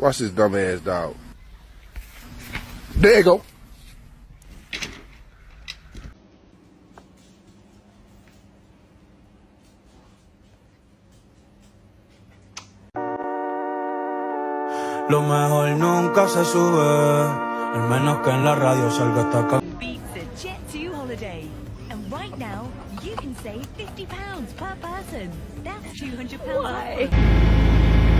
Watch this dumb ass dog. There you go. Lo mejor nunca se sube, al menos que en la radio salga esta canción. Beats a Jet2 holiday. And right now, you can save £50 per person. That's £200 off.